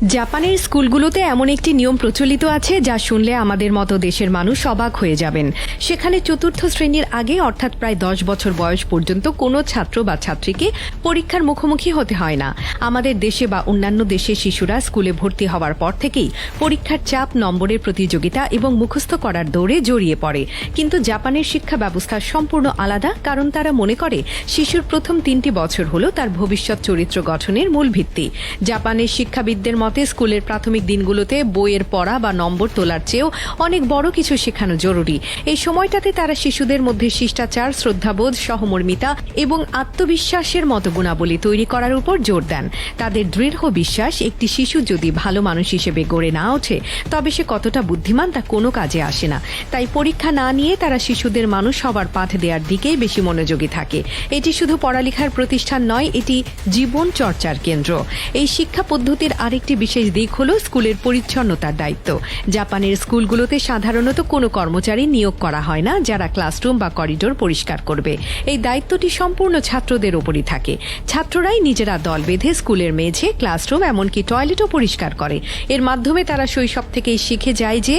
জাপানের স্কুলগুলোতে এমন একটি নিয়ম প্রচলিত আছে যা শুনলে আমাদের মতো দেশের মানুষ অবাক হয়ে যাবেন। সেখানে চতুর্থ শ্রেণীর আগে অর্থাৎ প্রায় 10 বছর বয়স পর্যন্ত কোনো ছাত্র বা ছাত্রীকে পরীক্ষার মুখোমুখি হতে হয় না। আমাদের দেশে বা অন্যান্য দেশের শিশুরা স্কুলে ভর্তি হওয়ার পর থেকেই পরীক্ষার চাপ, নম্বরের প্রতিযোগিতা এবং মুখস্থ করার দৌড়ে জড়িয়ে পড়ে। কিন্তু জাপানের শিক্ষা ব্যবস্থা সম্পূর্ণ আলাদা, কারণ তারা মনে করে শিশুর প্রথম 3টি বছর হল তার ভবিষ্যৎ চরিত্র গঠনের মূল ভিত্তি। জাপানের শিক্ষাবিদদের মতে স্কুলের প্রাথমিক দিনগুলোতে বইয়ের পড়া বা নম্বর তোলার চেয়েও অনেক বড় কিছু শেখানো জরুরি। এই সময়টাতে তারা শিশুদের মধ্যে শিষ্টাচার, শ্রদ্ধাবোধ, সহমর্মিতা এবং আত্মবিশ্বাসের মতো গুণাবলী তৈরি করার উপর জোর দেন। তাদের দৃঢ় বিশ্বাস, একটি শিশু যদি ভালো মানুষ হিসেবে গড়ে না ওঠে তবে সে কতটা বুদ্ধিমান তা কোনো কাজে আসে না। তাই পরীক্ষা না নিয়ে তারা শিশুদের মানুষ হবার পাঠ দেওয়ার দিকেই বেশি মনোযোগী থাকে। এটি শুধু পড়ালেখার প্রতিষ্ঠান নয়, এটি জীবন চর্চার কেন্দ্র। এই শিক্ষা পদ্ধতির আরেকটি বিশেষ দিক হল স্কুলের পরিচ্ছন্নতার দায়িত্ব। জাপানের স্কুলগুলোতে সাধারণত কোনো কর্মচারী নিয়োগ করা হয় না যারা ক্লাসরুম বা করিডোর পরিষ্কার করবে। এই দায়িত্বটি সম্পূর্ণ ছাত্রদের উপরই থাকে। ছাত্ররাই নিজেরা দল বেঁধে স্কুলের মেঝে, ক্লাসরুম, এমনকি টয়লেটও পরিষ্কার করে। এর মাধ্যমে তারা শৈশব থেকেই শিখে যায় যে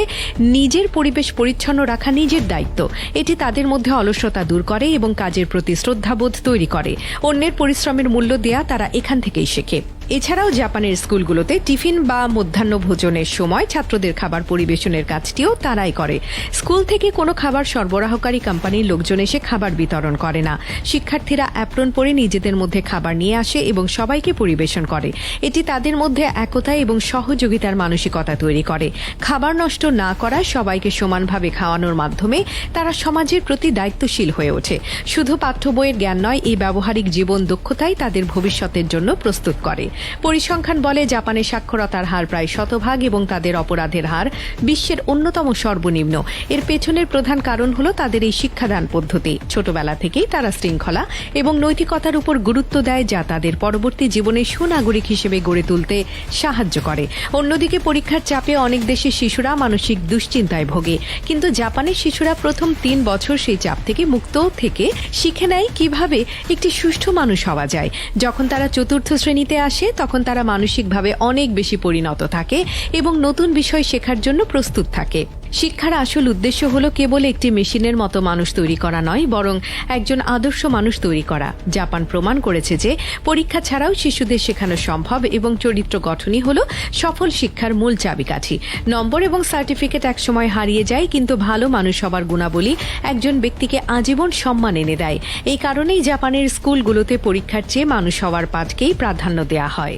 নিজের পরিবেশ পরিচ্ছন্ন রাখা নিজের দায়িত্ব। এটি তাদের মধ্যে অলসতা দূর করে এবং কাজের প্রতি শ্রদ্ধাবোধ তৈরি করে। অন্যের পরিশ্রমের মূল্য দেয়া তারা এখান থেকেই শেখে। এছাড়াও জাপানের স্কুলগুলোতে টিফিন বা মধ্যাহ্ন ভোজনের সময় ছাত্রদের খাবার পরিবেশনের কাজটিও তারাই করে। স্কুল থেকে কোনো খাবার সরবরাহকারী কোম্পানির লোকজন এসে খাবার বিতরণ করে না। শিক্ষার্থীরা অ্যাপ্রন পরে নিজেদের মধ্যে খাবার নিয়ে আসে এবং সবাইকে পরিবেশন করে। এটি তাদের মধ্যে একতা এবং সহযোগিতার মানসিকতা তৈরি করে। খাবার নষ্ট না করা, সবাইকে সমানভাবে খাওয়ানোর মাধ্যমে তারা সমাজের প্রতি দায়িত্বশীল হয়ে ওঠে। শুধু পাঠ্য বইয়ের জ্ঞান নয়, এই ব্যবহারিক জীবন দক্ষতাই তাদের ভবিষ্যতের জন্য প্রস্তুত করে। পরিসংখ্যান বলে জাপানের সাক্ষরতার হার প্রায় 100% এবং তাদের অপরাধের হার বিশ্বের অন্যতম সর্বনিম্ন। এর পেছনের প্রধান কারণ হল তাদের এই শিক্ষাদান পদ্ধতি। ছোটবেলা থেকেই তারা শৃঙ্খলা এবং নৈতিকতার উপর গুরুত্ব দেয়, যা তাদের পরবর্তী জীবনে সুনাগরিক হিসেবে গড়ে তুলতে সাহায্য করে। অন্যদিকে পরীক্ষার চাপে অনেক দেশের শিশুরা মানসিক দুশ্চিন্তায় ভোগে, কিন্তু জাপানের শিশুরা প্রথম 3 বছর সেই চাপ থেকে মুক্ত থেকে শিখে নেয় কিভাবে একটি সুষ্ঠু মানুষ হওয়া যায়। যখন তারা চতুর্থ শ্রেণীতে আসে তখন তারা মানসিকভাবে অনেক বেশি পরিণত থাকে এবং নতুন বিষয় শেখার জন্য প্রস্তুত থাকে। শিক্ষার আসল উদ্দেশ্য হলো কেবল একটি মেশিনের মতো মানুষ তৈরি করা নয়, বরং একজন আদর্শ মানুষ তৈরি করা। জাপান প্রমাণ করেছে যে পরীক্ষা ছাড়াও শিশুদের শেখানো সম্ভব এবং চরিত্র গঠনই হলো সফল শিক্ষার মূল চাবিকাঠি। নম্বর এবং সার্টিফিকেট একসময় হারিয়ে যায়, কিন্তু ভালো মানুষ হবার গুণাবলী একজন ব্যক্তিকে আজীবন সম্মান এনে দেয়। এই কারণেই জাপানের স্কুলগুলোতে পরীক্ষার চেয়ে মানুষ হওয়ার পাঠকেই প্রাধান্য দেওয়া হয়।